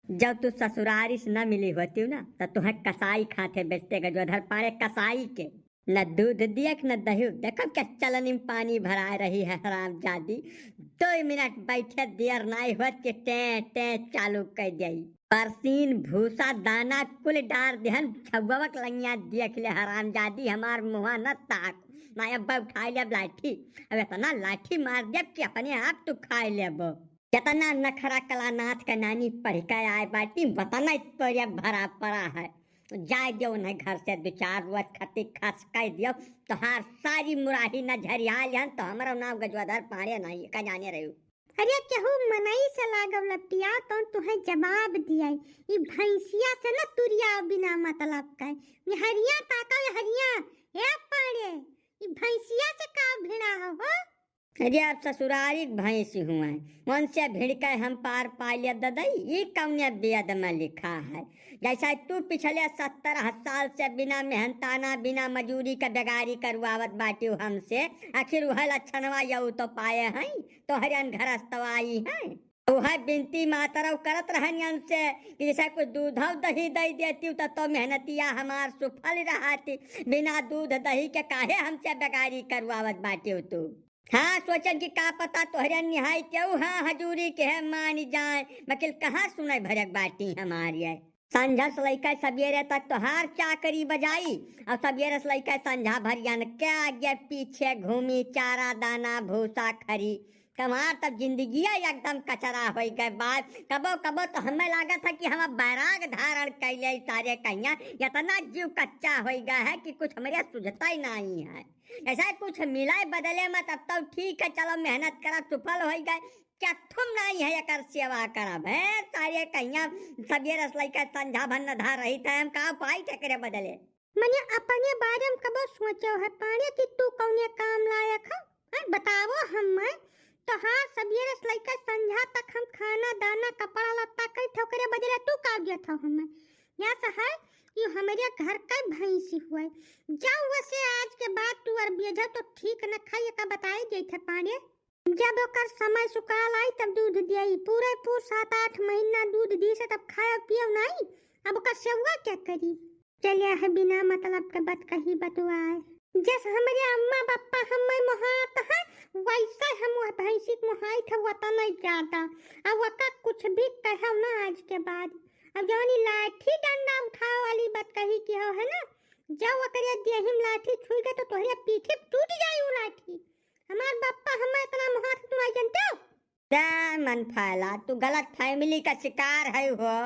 जब तू ससुरारी से न मिली होती ना तो तुम्हें कसाई खाते बेचते गजोधर पाड़े कसाई के। न दूध दियक न दही, देखो क्या चलनी में पानी भरा रही है हराम जादी। 2 मिनट बैठे देर नाई होत के टे टे चालू कर दिया। परसीन भूसा दाना कुल डार देहन छुआवक लंगिया देख ले हराम जादी हमार मुहा न ताक। मैं अब उठा ले लाठी, अब इतना लाठी मार दे कि अपने आप तू खा ले। कितना नखरा कलानाथ का नानी पढ़ के आए बाटी बताना तोरिया भरा पड़ा है। जाए दो न घर से 2-4 रोज खती खस कह दियो तो हार सारी मुराही न झरियाल हन तो हमारा नाम गजवाधर पाड़े नहीं का जाने रही। अरे केहू मनई से लागव लपिया तो तुम्हें जवाब दिया ई भैंसिया से न तुरिया बिना मतलब का ये हरिया ताका ये हरिया ए पाड़े ई भैंसिया से का भिड़ा हो। अरे आप ससुरारी भैंस हुआ मन से भिड़ के हम पार पालिया ददई ये कौने वेद में लिखा है। जैसा तू पिछले 70 साल से बिना मेहनताना बिना मजूरी का बेगारी करवावत बाटी हमसे, आखिर वह लक्षणवा यू तो पाए हैं तो हरियन घर अस्तवाई है। वह बिनती मातरव करत रहन से कि जैसा कुछ दूध दही दे देती तो मेहनतिया हमार सुफल रहती। बिना दूध दही के काहे हमसे बेगारी करवावत बाटी तू। हाँ सोचन की का पता तोहरे निहाई क्यों हाँ हजूरी के है मानी जाए वकील कहाँ सुने भरक बाटी हमारी है। संझा से लैके सवेरे तक तो हार चाकरी बजाई और सवेरे से लैके संझा भरियन के आगे पीछे घूमी चारा दाना भूसा खरी कमार तब जिंदगी एकदम कचरा हो गए। बात कबो कबो तो हमें लगा था कि हम बैराग धारण कैले सारे कहिया इतना जीव कच्चा हो गया है कि कुछ हमारे सुझता ही नहीं है। ऐसा कुछ मिलाए बदले में तब तो ठीक है चलो मेहनत करा सफल हो गए क्या तुम नहीं है एक सेवा करब है सारे कहिया सवेरे से लैके संझा भन्न धार रही था हम का पाई टकरे बदले। मैंने अपने बारे में कबो सोचो है पानी कि तू कौने काम लायक है बतावो हमें तो हाँ सवेरे से लेकर संध्या तक हम खाना दाना कपड़ा लत्ता कई ठोकरे बदले तू का दिया था हमें यहाँ से है कि हमारे घर का भैंसी हुआ जाओ वैसे आज के बाद तू और बेजा तो ठीक न खाइए का बताए गई थे पानी जब ओकर समय सुकाल आई तब दूध दिया पूरे 7-8 महीना दूध दी से तब खाया पियो नहीं अब ओकर सेवा क्या करी। चलिए है बिना मतलब के बात कही बतवाए जैसे हमारे अम्मा पापा हमें मोहात है वैसे हम भैंसी मोहाई थे वता नहीं जाता अब वका कुछ भी कहो ना आज के बाद। अब जवानी लाठी डंडा उठाओ वाली बात कही की हो है ना जब वकरिया देहिम लाठी छुई गए तो तोहरे पीठे टूट जाई वो लाठी। हमार बापा हमें इतना मोहात तुम आई जानते हो मन फैला तू गलत फैमिली का शिकार है हो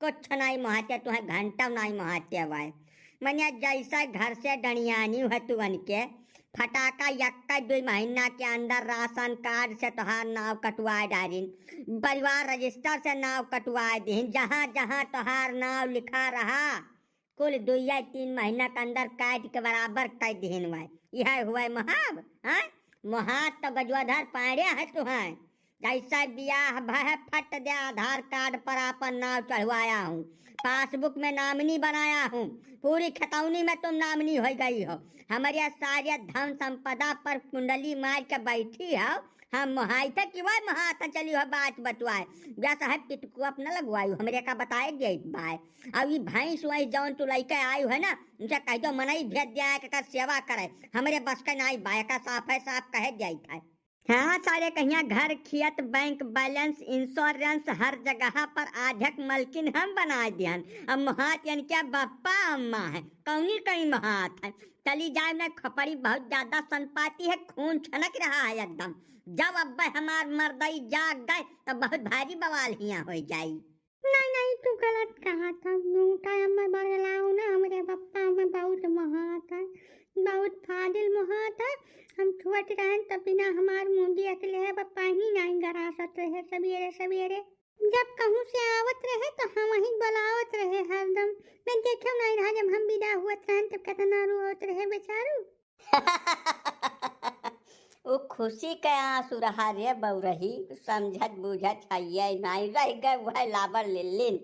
कुछ नहीं मोहाते तुम्हें घंटा नहीं मोहाते हुआ मनिया जैसा घर से डणियानी है तू बन के फटाका यक्का 2 महीना के अंदर राशन कार्ड से तोहार नाव कटवाए डारिन परिवार रजिस्टर से नाव कटवाए दीन जहाँ जहाँ तोहार नाव लिखा रहा कुल 2-3 महीना के अंदर काट के बराबर कर दीन हुआ यह हुआ महाब है महात तो गजवाधर पाड़े है तुम्हें जैसा बियाह भय फट दे आधार कार्ड पर अपन नाव चढ़वाया हूँ पासबुक में नामनी बनाया हूँ पूरी खतौनी में तुम नामनी हो गई हो हमारे सारे धन संपदा पर कुंडली मार के बैठी हो हम मोहाई था कि वह महाता चली हो बात बतवाए जैसा है पिटकू अपना लगवाई हमरे का बताए गई बाय अब ये भैंस वही जौन तू लैके आई है ना उनसे कह दो मनई भेज दिया कर सेवा करे हमारे बस का नहीं बाय का साफ है साफ कह दिया था। हाँ सारे कहिया घर खेत बैंक बैलेंस इंश्योरेंस हर जगह पर आधक मलकिन हम बना दियन अब महात यानी क्या बापा अम्मा है कौनी कहीं महात है चली जाए ना खपड़ी बहुत ज्यादा संपाती है खून छनक रहा है एकदम जब अब हमार मर्दई जाग गए तो बहुत भारी बवाल हिया हो जाई। नहीं तू गलत कहा था टाइम में बरलाओ ना हमारे पापा में बहुत महात है बहुत फादिल महात है हम छोट रहे तब बिना हमार मुंडी अकेले है पापा ही नहीं गरासत रहे सवेरे सवेरे जब कहूँ से आवत रहे तो हम वहीं बुलावत रहे हरदम मैं देखो नहीं रहा जब हम विदा हुआ रहे तब कितना रोत रहे बेचारू। वो खुशी के आंसू रहा रे बउरही समझत बुझत है नहीं रह गए वह लाबर लिल्लिन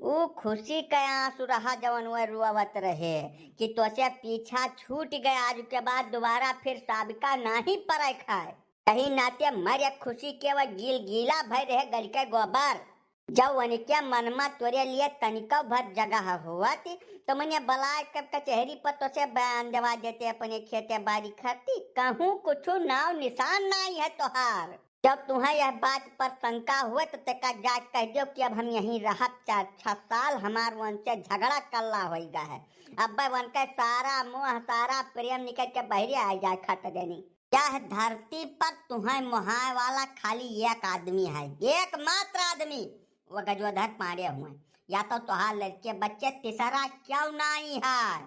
वो खुशी के आंसू रहा जवन वह रोवत रहे कि तोसे पीछा छूट गया आज के बाद दोबारा फिर साबिका नहीं पड़े खाए कहीं नाते मरे खुशी के वह गीला भय रहे गल के गोबर जब उनके मनमा तोरे लिए तनिका भर जगह हुआ थी तो मैंने बलाय कब कचहरी पर तो से बयान दवा देते अपने खेते बाड़ी खाती कहूँ कुछ नाव निशान नहीं है तोहार। जब तुम्हें यह बात पर शंका हुए तो तेका जा कह दो कि अब हम यहीं रह 4-6 साल हमार वन से झगड़ा कल्ला होगा है। अब वन के सारा मोह सारा प्रेम निकल के बहरे आ जाए खट देनी। यह धरती पर तुम्हें मोहाय वाला खाली एक आदमी है, एकमात्र आदमी, वो गजोधर पांडे हुए। या तो तुहार लड़के बच्चे तीसरा क्यों नहीं है।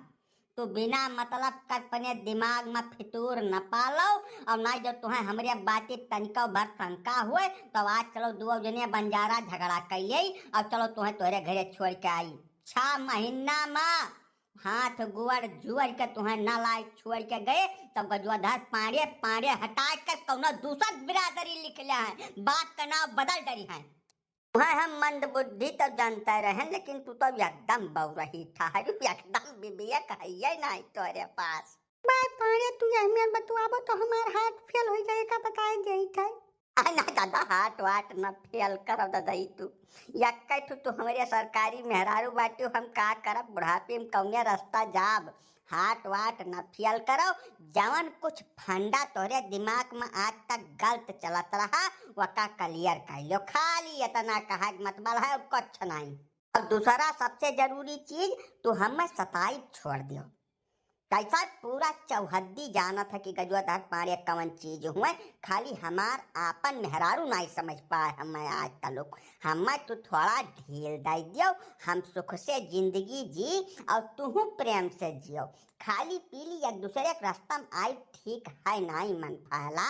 तो बिना मतलब कर अपने दिमाग में फितूर न पालो और ना जो तुम्हें हमरे बातें तनिको भर शंका हुए तो आज चलो 2 जने बंजारा झगड़ा कैले और चलो तुम्हें तोहरे घरे छोड़ के आई। 6 महीना में हाथ गुअर जुअर के तुम्हें न लाई छोड़ के गए तब गजोधर पांडे हटा कर कौनो दूसर बिरादरी लिख लिया है, बात का नाम बदल डरी है। तुम्हें हम मंद बुद्धि तो जानते रहे लेकिन तू तो एकदम बऊ रही था, एकदम बिबिया कहिए नहीं तोरे पास। बाय पाड़े तू हमें बतवाबो तो हमार हाथ फेल हो जाएगा बताए जाई था। ना दादा हाथ वाट न फेल कर दादा तू यक्का तू हमारे सरकारी मेहरारू बाटू हम का करब बुढ़ापे में कौने रास्ता जाब। हाथ वाट न फेल करो, जवन कुछ फंडा तोरे दिमाग में आज तक गलत चलत रहा वका क्लियर कर लो, खाली इतना कहा मतलब है कुछ नहीं। और दूसरा सबसे जरूरी चीज तू हमें सताई छोड़ दियो। कैसा पूरा चौहद्दी जाना था कि गजोधर पांडे कवन चीज हुए, खाली हमार आपन मेहरारू नहीं समझ पाए हमें आज तक। हमें तू थोड़ा ढील दे दियो, हम सुख से जिंदगी जी और तू प्रेम से जियो, खाली पीली एक दूसरे के रास्ता में आई ठीक है नहीं मन फैला।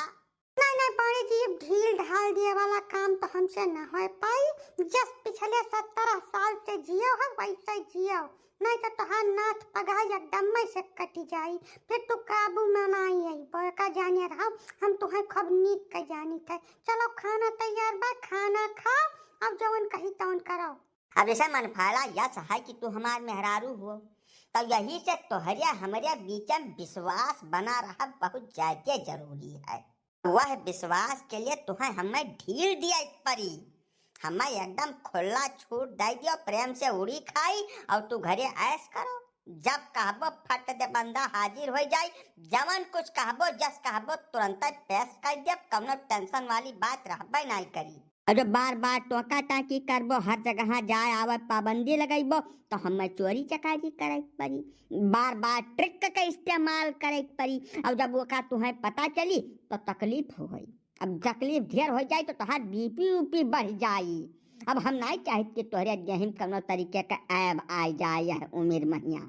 नहीं पाड़े जी ढील ढाल दिए वाला काम तो हमसे न हो पाई। जस पिछले 17 साल से जियो है वैसे जियो, नहीं तो तुहार नाथ पगा एकदम से कट जाई, फिर तू काबू में नहीं आई। बड़का जाने रहो हम तुम्हें खूब नीक के जानी थे। चलो खाना तैयार बा, खाना खाओ अब जवन कही तवन करो। अब ऐसा मन फैला यस है कि तू हमार मेहरारू हो तो यही से तोहरे हमारे बीच में विश्वास बना रहा बहुत ज्यादा जरूरी है। वह विश्वास के लिए तुम्हें हमें ढील दिया परी, हमें एकदम खुला छूट दे दियो, प्रेम से उड़ी खाई और तू घरे ऐश करो। जब कहबो फट दे बंदा हाजिर हो जाए, जवन कुछ कहबो जस कहबो तुरंत पेश कर दे, कौनो टेंशन वाली बात रहबे नहीं करी। और बार बार टोका टाकी करबो, हर जगह जाए आवे पाबंदी लगाइबो तो हमें चोरी चकारी करे परी, बार बार ट्रिक का इस्तेमाल करे परी। और जब वो का तुम्हें पता चली तो तकलीफ हो गई। अब तकलीफ ढेर हो जाए तो तोहार बीपी ऊपी बढ़ जाई। अब हम नहीं चाहते कि तोहरे जहन कौनो तरीके का ऐब आ जाए यह उम्र महिया।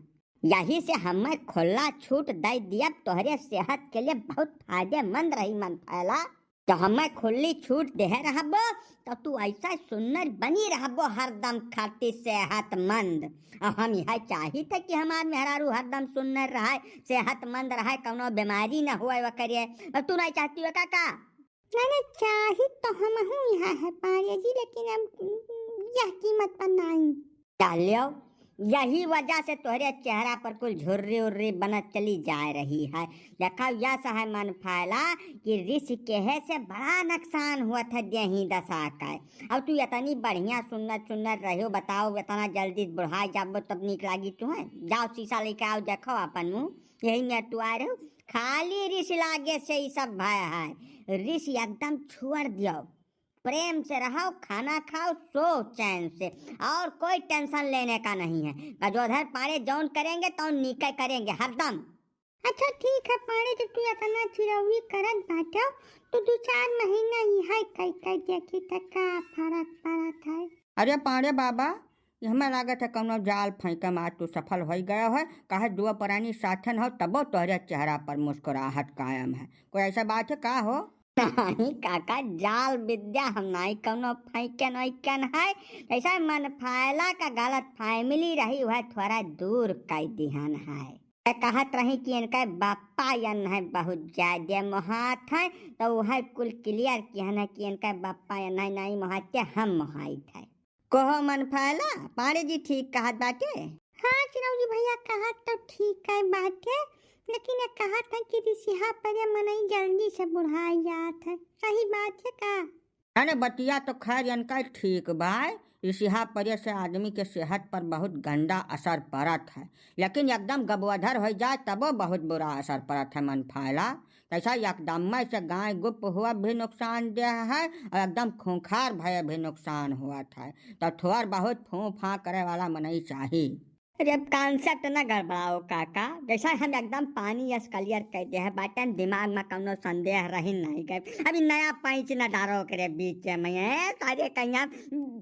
यही से हमें खुला छूट दे दिया, तोहरे सेहत के लिए बहुत फायदेमंद रही मन फैला। तो हमें खुली छूट दे रहबो तो तू ऐसा सुंदर बनी रहबो हरदम खाती सेहतमंद। और हम यह चाही थे कि हमार मेहरारू हरदम सुंदर रहे, सेहतमंद रहे, कौनो बीमारी न हुए वो करे। और तू नहीं चाहती हो काका? नहीं चाही तो हम हूँ यहाँ है पाड़े जी, लेकिन अब यह कीमत पर नहीं चलो। यही वजह से तोहरे चेहरा पर कुल झुर्री उर्री बनत चली जा रही है। देखा यह है मन फैला कि ऋषि केहे से बड़ा नुकसान हुआ था यही दशा का। अब तू इतनी बढ़िया सुंदर सुंदर रहो, बताओ इतना जल्दी बुढ़ा जाबो तब निक लागी तुम्हें। जाओ शीशा लेके आओ, देखो अपन मुँह, यही में तू आ रहे हो। खाली ऋषि लागे से ही सब भय है। ऋषि एकदम छोड़ दियो, प्रेम से रहो, खाना खाओ, सो चैन से, और कोई टेंशन लेने का नहीं है। गजोधर पाड़े जौन करेंगे तो नीके करेंगे हरदम। अच्छा ठीक है पाड़े जी, तू इतना चिरौरी करत बाटो तो 2-4 महीना ही है कई कई देखी तक का फर्क पड़त है। अरे पांडे बाबा, हमें लागत है कौनो जाल फेंके में आज तू सफल हो गया है। कहे 2 प्राणी साथन हो तबो तोहरे चेहरा पर मुस्कुराहट कायम है। कोई ऐसा बात है का हो? नहीं काका, जाल विद्या हम नहीं कौनो फेंकन वैकन है। ऐसा मन फैला का गलत फैमिली रही वह थोड़ा दूर कर दिहन है। कहत रही कि इनका बापा यन है बहुत ज्यादा मोहात है तो वह कुल क्लियर किहन है कि इनका बापा यन है नहीं मोहाते, हम मोहाइत है। कहो मन फैला, पाड़े जी ठीक कहत बाटे। हाँ चिरौरी भैया कहा तो ठीक है बात है, लेकिन ये कहा था कि ऋषिहा पर मनई जल्दी से बुढ़ाई जात है, सही बात है का? अरे बतिया तो खैर इनका ठीक बा, इसिहा परे से आदमी के सेहत पर बहुत गंदा असर पड़त है, लेकिन एकदम गबवधर हो जाए तबो बहुत बुरा असर पड़त है मन फायला। तैसा एकदम से गाय गुप हुआ भी नुकसानदेह है और एकदम खूंखार भय भी नुकसान हुआ था। तो थोड़ा बहुत फूँ फाँ करे वाला मनई चाहिए। अरे अब कॉन्सेप्ट न गड़बड़ाओ काका, जैसा हम एकदम पानी यस क्लियर कह दे है बाटन दिमाग में कौनो संदेह रही नहीं गए। अभी नया पैंच न डारो करे बीच में सारे कहीं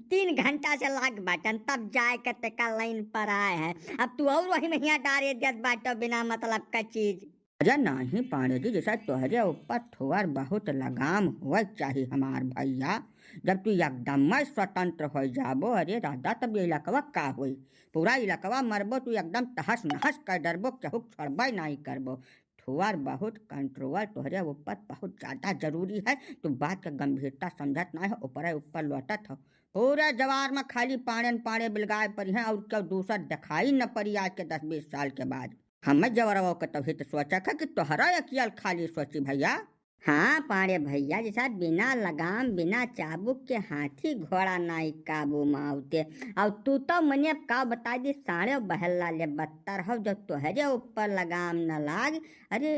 3 घंटा से लाग बाटन तब जाए के तका लाइन पर आए है। अब तू और वही में यहाँ डारे दियत बाटो बिना मतलब का चीज। अरे नहीं पांडे जी, जैसा तोहरे ऊपर थोड़ा बहुत लगाम हुआ चाहिए हमार भैया। जब तू एकदम स्वतंत्र हो जाबो, अरे राधा तब ये इलाकवा का हुई, पूरा इलाकवा मरबो, तू एकदम तहस नहस कर डरबो, चहुक छोड़बे नहीं करबो। थोड़ा बहुत कंट्रोल तोहरे ऊपर बहुत ज़्यादा जरूरी है। तू बात का गंभीरता समझत नहीं हो, ऊपर लौटत हो। पूरे जवार में खाली पाड़े बिलगाए पड़ी हैं और क्यों दूसर दिखाई न पड़ी आज के 10-20 साल के बाद। हमें जवरवा के तभी तो सोचा था कि तोहरा अकियल खाली सोची भैया। हाँ पाड़े भैया, जैसा बिना लगाम बिना चाबुक के हाथी घोड़ा नाई काबू माउते। और तू तो मने का बता दी साढ़े बहल्ला ले बत्तर हो, जब तोहरे ऊपर लगाम न लाग अरे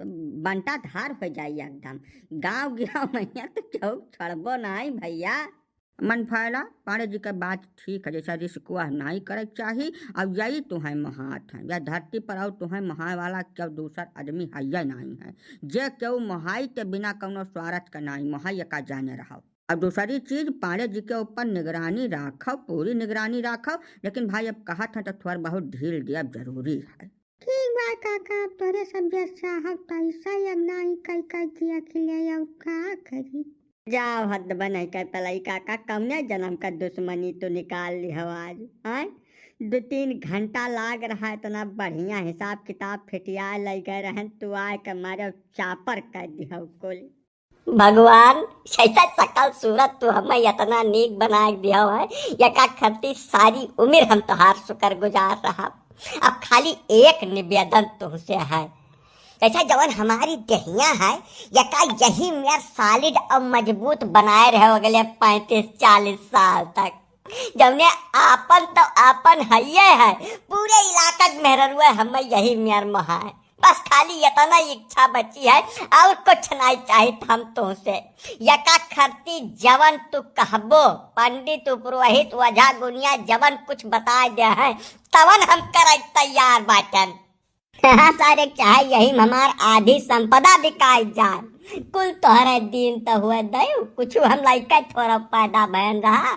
बंटा धार हो जाई एकदम। गाँव गिराव मैया तो चौक छोड़बो नहीं भैया। मन फायला पांडे जी का बात ठीक है, जैसा रिस्कुआ नहीं करे चाहिए। अब यही तुम्हें महात है, या धरती पर और तुम्हें महाय वाला क्यों दूसर आदमी है या नहीं है। जे क्यों महाई के बिना कौनो स्वार्थ का नहीं महाई का जाने रहो। अब दूसरी चीज पांडे जी के ऊपर निगरानी राखो, पूरी निगरानी राखो। लेकिन भाई अब कहा था तो थोड़ा बहुत ढील दिया जरूरी है। ठीक बा काका, अब तोरे सब जैसा हम पैसा अब नहीं कई दिया खिले अब का करी। जाओ हद बन कर पलाई काका, कौने जन्म का दुश्मनी तो निकाल ली हो आज। आए 2-3 घंटा लाग रहा है, इतना बढ़िया हिसाब किताब फिटिया लग गए रहन, तू आए के मारे चापर कर दी हो कुल। भगवान ऐसा सकल सूरत तू हमें इतना नीक बना दिया है, यका खरती सारी उम्र हम तोहार शुक्र गुजार रहा। अब खाली एक निवेदन तुमसे है, ऐसा जवन हमारी दहिया है यका यही मेरा सॉलिड और मजबूत बनाए रहे अगले 35-40 साल तक। जवने आपन तो आपन है पूरे इलाका में रुए हमें यही मेर महा है। बस खाली इतना इच्छा बची है और कुछ नहीं चाहिए हम तुमसे। यका खरती जवन तू कहबो, पंडित पुरोहित वझा गुनिया जवन कुछ बता दे है तवन हम कर तैयार बाटन। सारे चाहे यही हमार आधी संपदा बिकाई जाए, कुल तोहरे दिन तो हुए दयो कुछ हम लाइका थोड़ा पैदा बहन रहा।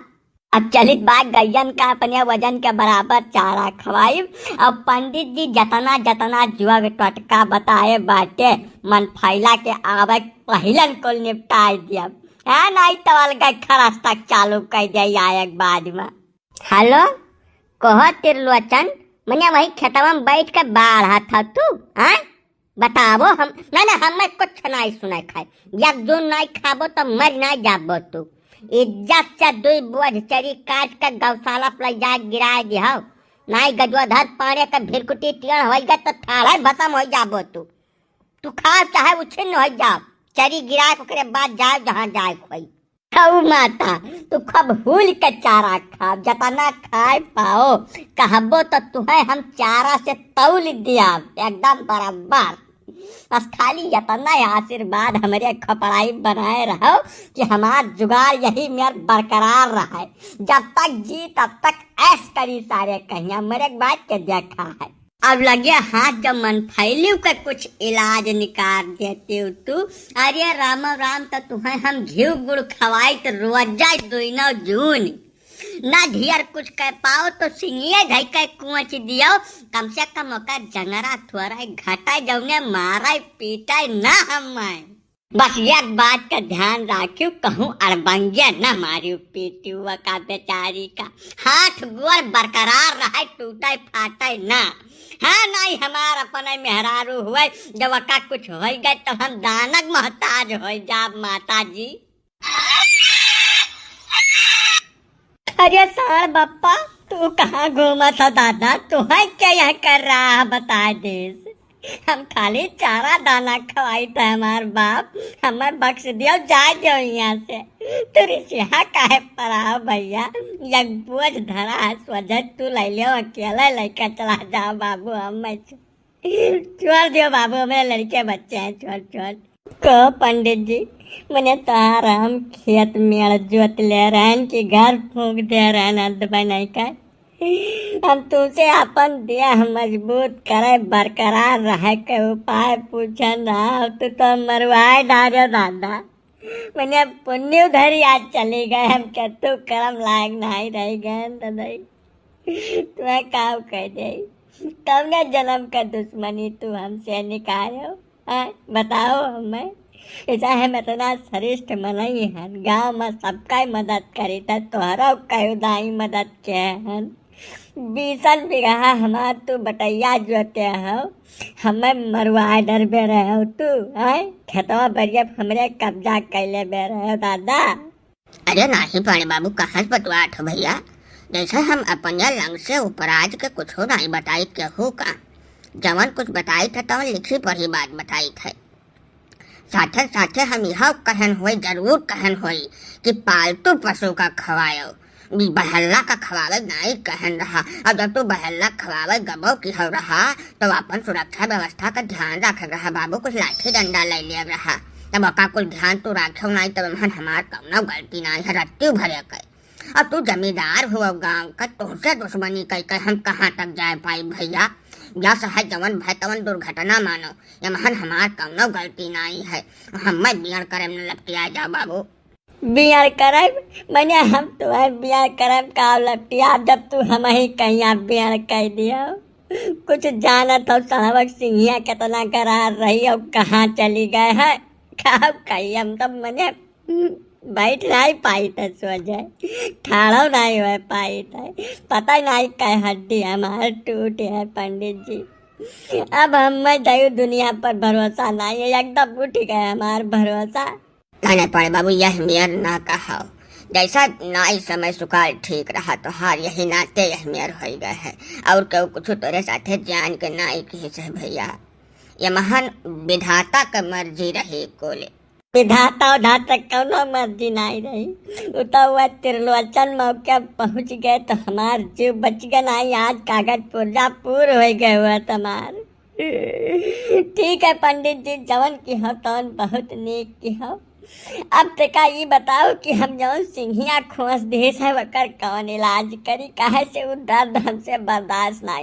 अब चलित बात गैयन का अपने वजन के बराबर चारा खवाई। अब पंडित जी जतना जतना जुआग टटका बताए बाटे मन फैला के आवे पहिलन को निपटाए दिया है, नहीं तो अलग खरस तक चालू कर दिया आए बाद में। हेलो कहो तिरलोचन, मने वही खेतवा में बैठ के बाढ़ा था तू हाँ बताबो। हम ना हमें कुछ नहीं सुना खाए, जब जो नहीं खाबो तो मर नहीं जाबो तू। इज्जत से 2 बोझ चरी काट के गौशाला पर जा गिरा दिया, नहीं गजवाधर पाने का भिरकुटी टियन हो गया तो थाड़ा भसम हो जाबो तू खा चाहे उछिन्न हो जा, चरी गिरा के बाद जाए जहाँ जाए खोई। खऊ माता तू खूब हुल के चारा खा, जतना खाए पाओ कहबो तो तुम्हें हम चारा से तौल दिया एकदम बराबर। बस खाली इतना आशीर्वाद हमारे खपड़ाई बनाए रहो कि हमार जुगाड़ यही मेर बरकरार रहा है। जब तक जी तब तक ऐश करी सारे कहिया मेरे बात के देखा है। अब लगे हाथ जब मन फैलियो का कुछ इलाज निकाल देते हो तू। अरे राम राम तो तुम्हें हम घी गुड़ खवाई तो रोज जाए 2 जून ना ढियर कुछ कह पाओ तो सिंगिए धई के कुछ दियो, कम से कम ओकर जंगरा थोड़ा घटा जौने मारा पीटा ना हमें। बस एक बात का ध्यान राखियो कहूँ अड़बंगे न मारियो पीटियो का बेचारी का हाथ गोड़ बरकरार रहे टूटे फाटे ना। हाँ नहीं हमार अपने मेहरारू हुए जब का कुछ हो गए तो हम दानक मोहताज हो जा माता जी। अरे सार बप्पा तू कहाँ घूमा था दादा, तू है क्या यहाँ कर रहा है बता दे। हम खाली चारा दाना खवाई था हमार बाप, हमें बख्श दियो, जा दो यहाँ से। तू रिसिहा काहे पराओ भैया, यक बोझ धरा है सोझे तू ले लियो, अकेला लेकर चला जाओ बाबू, हमें छोड़ दियो बाबू, हमारे लड़के बच्चे हैं, छोड़ छोड़। को पंडित जी, मैंने तार हम खेत में जोत ले रहे हैं कि घर फूंक दे रहे हैं नद बनाई का। हम तुझसे अपन दिया मजबूत करे बरकरार रहे के उपाय पूछन रहा, तो मरवाए डालो दादा। मैंने पुण्य उधर आज चले गए, हम के तू कर्म लायक नहीं रह गए दादाई, तुम्हें काम कह दे। तब न जन्म का दुश्मनी तू हमसे निकालो, बताओ हमें। ऐसा है मैं इतना श्रेष्ठ मनई है, गाँव में सबका मदद करी था, तोहरा कई दाई मदद के हन। 20 बीघा हमार तू बटैया जोते हो, हमें मरवाए डर बे रहे हो तू, खेतवा बढ़िया हमरे कब्जा कैले बे रहे हो दादा। अरे नहीं पानी बाबू, कहाँ से बतवाट हो भैया, जैसे हम अपने लंग से उपराज के कुछ हो नहीं बताई केहू का, जवन कुछ बताई था तवन लिखी पढ़ी बात बताई थे। साथे साथे हम यह कहन हुए, जरूर कहन हुई कि पालतू पशु का खवायो, बहल्ला का खवावे नहीं कहन रहा। और जब तू बहल्ला खवावे गबो की हो रहा तो अपन सुरक्षा व्यवस्था का ध्यान रख रहा बाबू, कुछ लाठी डंडा ले लिया रहा, तब अपना कुछ ध्यान तू रखो नहीं, तब हमार कौनो गलती नहीं है, रत्ती भरे कई। अब तू जमींदार हो गाँव का, तुझसे दुश्मनी कई कई हम कहाँ तक जाए पाई भैया। या सहाय जवन भाई तवन दुर्घटना मानो, यमहन हमार कौनो गलती नहीं है, हमें बियर करे न लपटिया जा बाबू। बियर करब मैंने हम तुम्हारे बियर करब का लपटिया, जब तू हम ही कहीं बियर कह दियो। कुछ जानत हो साहबक सिंहिया कितना करार रही हो, कहाँ चली गए है, कब कही हम तो मैंने बैठ नहीं पाई था, सो जाए ठाड़ो नहीं हो पाई था, पता नहीं कई हड्डी हमारे टूटे है पंडित जी। अब हमें दयु दुनिया पर भरोसा नहीं है, एकदम उठ गए हमार भरोसा। नहीं पड़े बाबू, यह मेयर ना कहा, जैसा ना इस समय सुकाल ठीक रहा तो हार यही नाते यह मेयर हो गए है, और क्यों कुछ तेरे साथे जान के ना किसी से भैया, यह महान विधाता का मर्जी रही कोले। विधाता उधाता कौनो मर्जी नहीं रही, तो वह त्रिलोचन मौके पहुँच गए तो हमार जीव बच गया नहीं, आज कागज पुर्जा पूर हो गए हुआ तुम्हार। ठीक है पंडित जी, जवन की हो तवन बहुत नेक की हो। अब तक ये बताओ कि हम जवन सिंहिया खोस देश है वकर कौन इलाज करी, काहे से वो दर्द हमसे बर्दाश्त नहीं